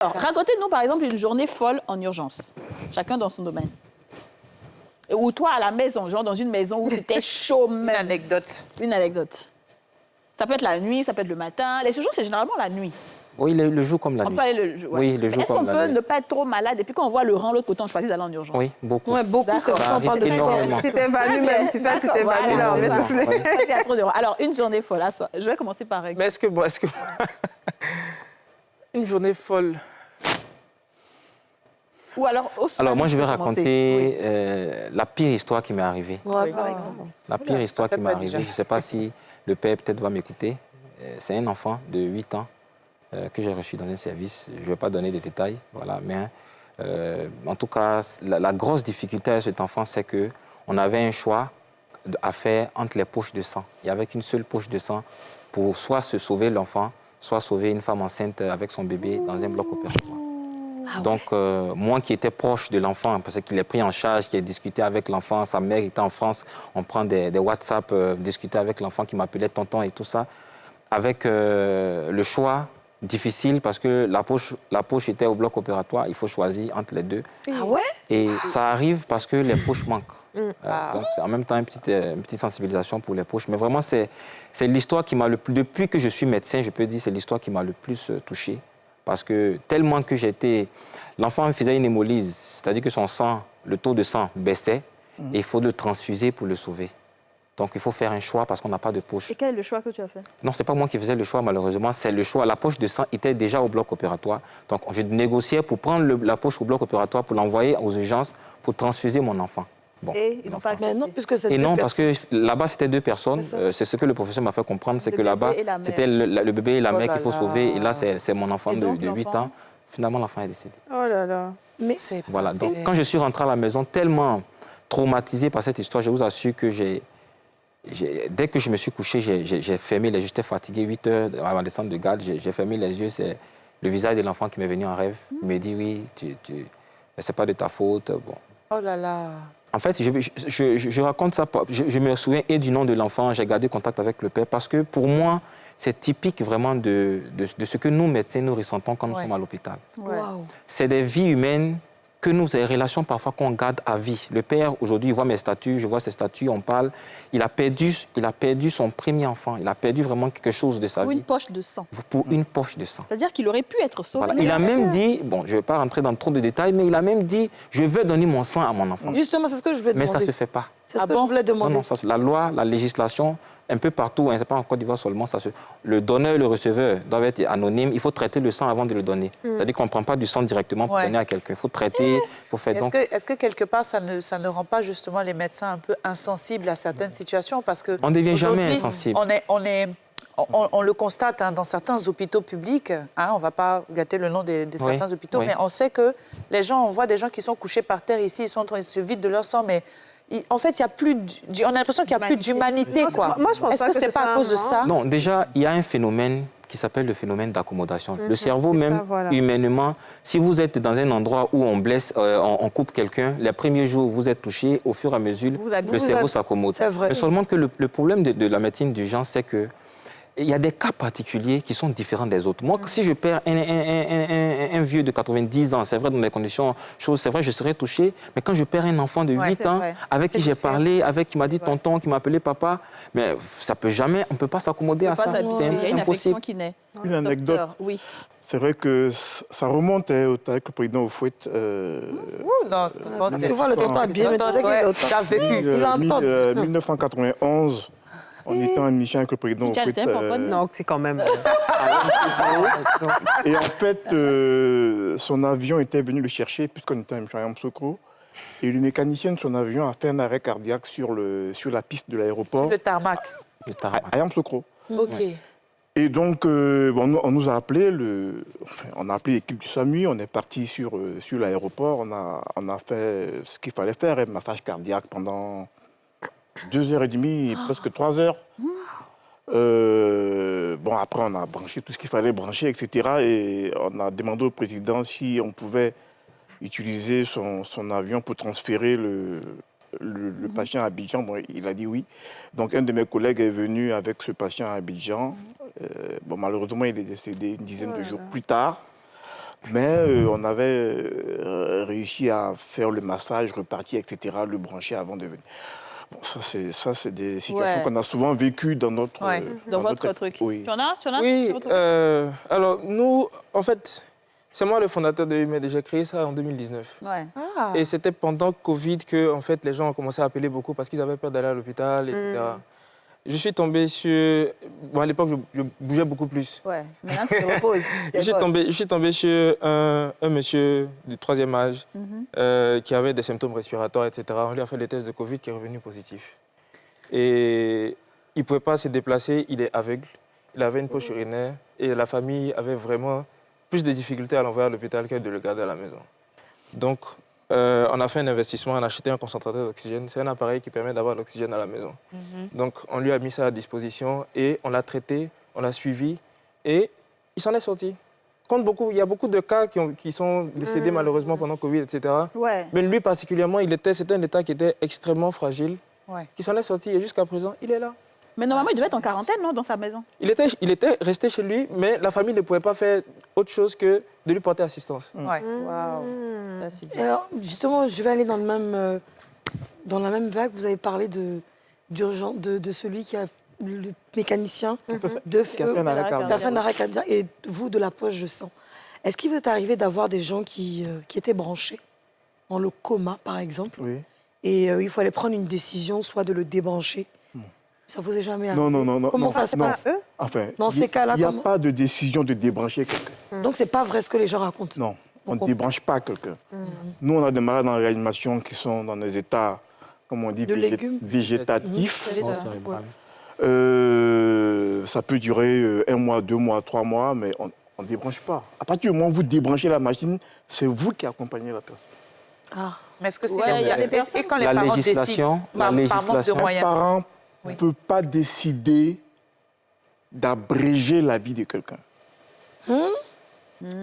Alors, racontez-nous, par exemple, une journée folle en urgence. Chacun dans son domaine. Ou toi, à la maison, genre dans une maison où c'était chaud même. Une anecdote. Une anecdote. Ça peut être la nuit, ça peut être le matin. Les séjours, c'est généralement la nuit. Oui, le jour comme la nuit. On peut aller le jour. Oui, le jour Est-ce qu'on comme la peut nuit. ne pas être trop malade et puis quand on voit le rang, l'autre côté, on choisit d'aller en urgence? Oui, beaucoup. Ouais, beaucoup, c'est D'accord. ça, on parle de sport. Énormément. Tu t'évanouis même, tu fais, tu t'évanouis là, on met tous les... Il y a trop de rangs. Alors, une journée folle. Je vais commencer par... Mais est-ce que... Une journée folle... Ou alors, Alors, moi, je vais commencer. raconter la pire histoire qui m'est arrivée. Ouais, par exemple. La pire histoire fait qui m'est peur arrivée, déjà. je ne sais pas si le père peut-être va m'écouter. C'est un enfant de 8 ans que j'ai reçu dans un service. Je ne vais pas donner des détails, voilà, mais en tout cas, la grosse difficulté à cet enfant, c'est qu'on avait un choix à faire entre les poches de sang. Il n'y avait qu'une seule poche de sang pour soit se sauver l'enfant, soit sauver une femme enceinte avec son bébé dans un bloc opératoire. Donc, moi qui étais proche de l'enfant, parce qu'il est pris en charge, qui a discuté avec l'enfant, sa mère était en France, on prend des WhatsApp, discuter avec l'enfant qui m'appelait tonton et tout ça, avec le choix difficile parce que la poche était au bloc opératoire, il faut choisir entre les deux. Ah ouais? Et ça arrive parce que les poches manquent. Donc, c'est en même temps une petite sensibilisation pour les poches. Mais vraiment, c'est l'histoire qui m'a le plus... Depuis que je suis médecin, je peux dire c'est l'histoire qui m'a le plus touché. Parce que tellement que j'étais... L'enfant faisait une hémolyse, c'est-à-dire que son sang, le taux de sang baissait et il faut le transfuser pour le sauver. Donc, il faut faire un choix parce qu'on n'a pas de poche. Et quel est le choix que tu as fait? Non, ce n'est pas moi qui faisais le choix, malheureusement. C'est le choix. La poche de sang était déjà au bloc opératoire. Donc, je négociais pour prendre la poche au bloc opératoire, pour l'envoyer aux urgences, pour transfuser mon enfant. Bon, Et ils n'ont pas Mais non, accepté. puisque c'est et deux non, parce personnes. que là-bas, c'était 2 personnes. C'est ça. C'est ce que le professeur m'a fait comprendre, c'est Le que bébé là-bas, et la mère. c'était le bébé et la Oh mère là qu'il faut là. sauver. Et là, c'est mon enfant Et donc, de 8 l'enfant ans. Finalement, l'enfant est décédé. Oh là là. Mais C'est Voilà. pas Donc, vrai. quand je suis rentré à la maison, tellement traumatisé par cette histoire, je vous assure que dès que je me suis couché, j'ai fermé les yeux. J'étais fatigué, 8 heures avant de descendre de garde. J'ai fermé les yeux. C'est le visage de l'enfant qui m'est venu en rêve. Il me dit, oui, c'est pas de ta faute. Bon. Oh là là. En fait, je raconte ça, je me souviens et du nom de l'enfant, j'ai gardé contact avec le père, parce que pour moi, c'est typique vraiment de ce que nous, médecins, nous ressentons quand nous Ouais. sommes à l'hôpital. Ouais. waouh. C'est des vies humaines que nous, des relations parfois qu'on garde à vie. Le père, aujourd'hui, il voit mes statuts, je vois ses statuts, on parle. Il a perdu son premier enfant, il a perdu vraiment quelque chose de sa Pour vie une poche de sang. pour une poche de sang. C'est-à-dire qu'il aurait pu être sauvé. Voilà. Il a même dit, bon, je ne vais pas rentrer dans trop de détails, mais il a même dit, je veux donner mon sang à mon enfant. Justement, c'est ce que je voulais Mais demander. ça ne se fait pas. C'est ce Ah que bon? je voulais Non, demander. non, ça, la loi, la législation, un peu partout, hein, ce n'est pas en Côte d'Ivoire seulement, le donneur et le receveur doivent être anonymes. Il faut traiter le sang avant de le donner. C'est-à-dire qu'on ne prend pas du sang directement pour Ouais. donner à quelqu'un. Il faut traiter, il faut faire... Est-ce que quelque part, ça ne rend pas justement les médecins un peu insensibles à certaines situations? Parce que On ne devient jamais aujourd'hui, insensible. On le constate hein, dans certains hôpitaux publics, hein, on ne va pas gâter le nom de certains hôpitaux, oui. mais on sait que les gens, on voit des gens qui sont couchés par terre ici, ils se vident de leur sang, mais en fait, il y a plus on a l'impression qu'il n'y a plus d'humanité. Quoi. Moi, je pense Est-ce pas que que ce n'est ce pas à soit cause de un ça? Non, déjà, il y a un phénomène qui s'appelle le phénomène d'accommodation. Le cerveau c'est même, ça, voilà. humainement, si vous êtes dans un endroit où on blesse, on coupe quelqu'un, les premiers jours, vous êtes touché, au fur et à mesure, le cerveau s'accommode. C'est vrai. Mais seulement que le problème de la médecine d'urgence, c'est que il y a des cas particuliers qui sont différents des autres. Moi, si je perds un vieux de 90 ans, c'est vrai, dans des conditions choses, c'est vrai, je serais touché. Mais quand je perds un enfant de 8 c'est ans, vrai. avec qui j'ai parlé, qui m'a dit tonton, qui m'a appelé papa, mais ça peut jamais, on ne peut pas s'accommoder à ça. Il y a une C'est affection impossible. qui naît. Une anecdote. Docteur, oui. C'est vrai que ça remonte avec le président Oufouette. Ouh, non, Tu vois, le tonton a bien maîtrisé qu'il est autant. tu as vécu. Il entend. 1991, on était en mission avec le président Tidjane Oufouette. était un peu Non, c'est quand même... Et en fait, son avion était venu le chercher puisqu'on était en mission à Yamoussoukro. Et le mécanicien de son avion a fait un arrêt cardiaque sur la piste de l'aéroport Le tarmac. Le tarmac. à Yamoussoukro. OK. Et donc, on nous a appelé, on a appelé l'équipe du SAMU, on est parti sur l'aéroport, on a fait ce qu'il fallait faire, un massage cardiaque pendant 2h30, presque 3 heures. Après, on a branché tout ce qu'il fallait brancher, etc. Et on a demandé au président si on pouvait utiliser son avion pour transférer le patient à Abidjan. Bon, il a dit oui. Donc, un de mes collègues est venu avec ce patient à Abidjan. Malheureusement, il est décédé une dizaine de jours plus tard. Mais on avait réussi à faire le massage, repartir, etc., le brancher avant de venir. Bon, ça, c'est des situations qu'on a souvent vécues dans notre... dans votre truc. Oui. Tu en as Oui, alors nous, en fait, c'est moi le fondateur de UMED. J'ai créé ça en 2019. Ouais. Et c'était pendant Covid que en fait, les gens ont commencé à appeler beaucoup parce qu'ils avaient peur d'aller à l'hôpital, etc. Je suis tombé sur... Bon, à l'époque, je bougeais beaucoup plus. Ouais. Maintenant, tu te reposes. Je suis tombé sur un monsieur du 3e âge qui avait des symptômes respiratoires, etc. On lui a fait le test de Covid qui est revenu positif. Et il ne pouvait pas se déplacer, il est aveugle. Il avait une poche urinaire et la famille avait vraiment plus de difficultés à l'envoyer à l'hôpital que de le garder à la maison. Donc, on a fait un investissement, on a acheté un concentrateur d'oxygène. C'est un appareil qui permet d'avoir l'oxygène à la maison. Donc, on lui a mis ça à disposition et on l'a traité, on l'a suivi et il s'en est sorti. Il y a beaucoup de cas qui sont décédés malheureusement pendant Covid, etc. Ouais. Mais lui particulièrement, c'était un état qui était extrêmement fragile, qui s'en est sorti et jusqu'à présent, il est là. Mais normalement, il devait être en quarantaine, non, dans sa maison? Il était resté chez lui, mais la famille ne pouvait pas faire autre chose que de lui porter assistance. Ouais. Waouh. Et alors, justement, je vais aller dans la même vague. Vous avez parlé de celui qui a le mécanicien de Qui a fait un arrêt cardiaque. qui a fait un arrêt cardiaque et vous de la poche de sang. Est-ce qu'il vous est arrivé d'avoir des gens qui étaient branchés dans le coma, par exemple, Oui. et il fallait prendre une décision, soit de le débrancher? Ça vous est jamais arrivé? Non. Comment ça se passe? Enfin, Dans ces cas-là, il n'y a comment? pas de décision de débrancher quelqu'un. Donc, c'est pas vrai ce que les gens racontent? Non, on ne débranche pas quelqu'un. Nous, on a des malades en réanimation qui sont dans des états, comme on dit, De légumes. végétatifs. Mort cérébrale. Ça peut durer 1 mois, 2 mois, 3 mois, mais on ne débranche pas. À partir du moment où vous débranchez la machine, c'est vous qui accompagnez la personne. Ah. Mais est-ce que c'est... Ouais, il y a des personnes- Et quand les La parents législation, décident par manque de Un moyens? parent ne Oui. peut pas décider d'abréger la vie de quelqu'un.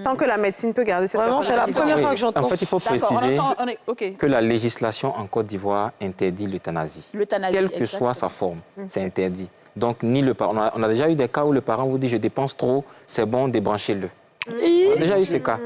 Tant que la médecine peut garder cette Vraiment, personne. c'est la vivante. première Oui. fois que j'entends. En fait, il faut D'accord, préciser OK. que la législation en Côte d'Ivoire interdit l'euthanasie. L'euthanasie, Quelle que soit sa forme, c'est interdit. Donc, ni le parent. On a déjà eu des cas où le parent vous dit je dépense trop, c'est bon, débranchez-le. On a déjà eu ces cas.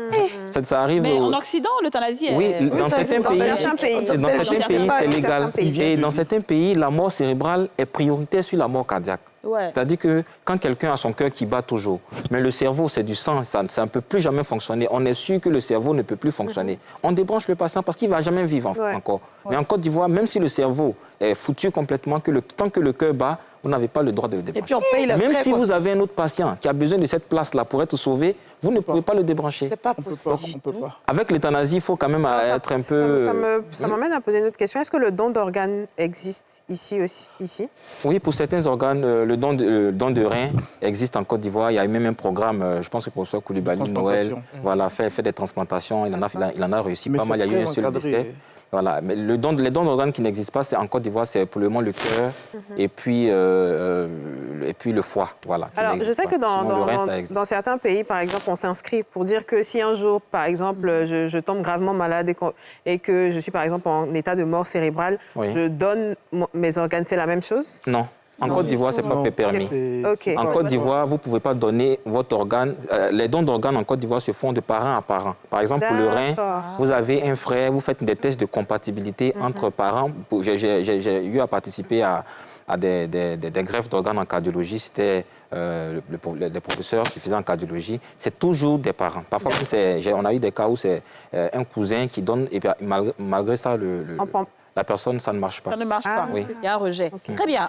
Ça arrive. Mais en Occident, l'euthanasie est... Oui, dans ça certains existe dans pays, certains pays. c'est- dans Dans certains pays, certains c'est pays. légal. Certains pays. Et dans certains pays, la mort cérébrale est prioritaire sur la mort cardiaque. Ouais. C'est-à-dire que quand quelqu'un a son cœur qui bat toujours, mais le cerveau, c'est du sang, ça ne peut plus jamais fonctionner. On est sûr que le cerveau ne peut plus fonctionner. On débranche le patient parce qu'il ne va jamais vivre encore. Mais en Côte d'Ivoire, même si le cerveau est foutu complètement, tant que le cœur bat, vous n'avez pas le droit de le Et débrancher. puis, on paye la Même frais, si quoi. vous avez un autre patient qui a besoin de cette place-là pour être sauvé, vous ne pouvez pas le débrancher. C'est pas On possible. ne peut pas. Avec l'euthanasie, il faut quand même être un peu... Ça m'amène à poser une autre question. Est-ce que le don d'organes existe ici aussi? Oui, pour certains organes, le don de rein existe en Côte d'Ivoire. Il y a même un programme, je pense que le professeur Koulibaly Noël voilà, fait des transplantations. Il en a réussi Mais pas mal. Il y a eu un c'est seul très encadré. décès. Voilà. Mais les dons d'organes qui n'existent pas, c'est en Côte d'Ivoire, c'est pour le moment le cœur et puis le foie. Voilà, qui Alors, je n'existent sais que pas. Sinon, le rein, ça existe. dans certains pays, par exemple, on s'inscrit pour dire que si un jour, par exemple, je tombe gravement malade et que je suis, par exemple, en état de mort cérébrale, Oui. je donne mes organes, c'est la même chose? Non. En Côte d'Ivoire, ce n'est pas Non, permis. OK. En Côte d'Ivoire, vous ne pouvez pas donner votre organe. Les dons d'organes en Côte d'Ivoire se font de parent à parent. Par exemple, pour le rein, D'accord. vous avez un frère, vous faites des tests de compatibilité entre parents. J'ai eu à participer à des greffes d'organes en cardiologie. C'était des professeurs qui faisaient en cardiologie. C'est toujours des parents. Parfois, on a eu des cas où c'est un cousin qui donne, et puis, malgré ça, la personne, ça ne marche pas. Ça ne marche pas. Oui. Il y a un rejet. Très bien.